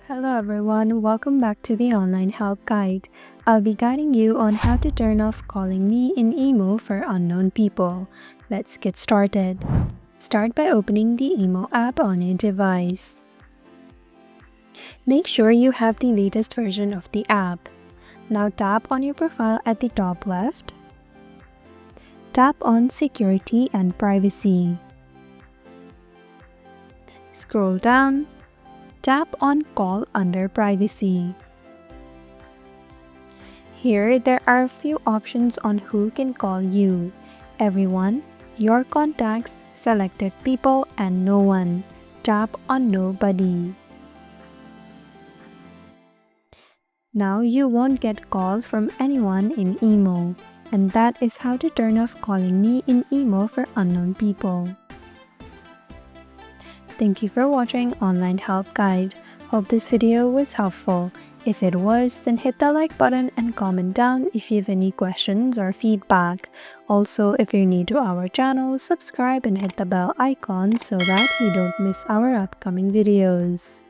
Hello everyone, welcome back to the online help guide. I'll be guiding you on how to turn off calling me in emo for unknown people. Let's get started. Start by opening the emo app on your device. Make sure you have the latest version of the app. Now tap on your profile at the top left. Tap on Security and Privacy. Scroll down. Tap on Call under Privacy. Here, there are a few options on who can call you: everyone, your contacts, selected people, and no one. Tap on Nobody. Now you won't get calls from anyone in emo. And that is how to turn off calling me in emo for unknown people. Thank you for watching Online Help Guide. Hope this video was helpful. If it was, then hit the like button and comment down if you have any questions or feedback. Also, if you're new to our channel, subscribe and hit the bell icon so that you don't miss our upcoming videos.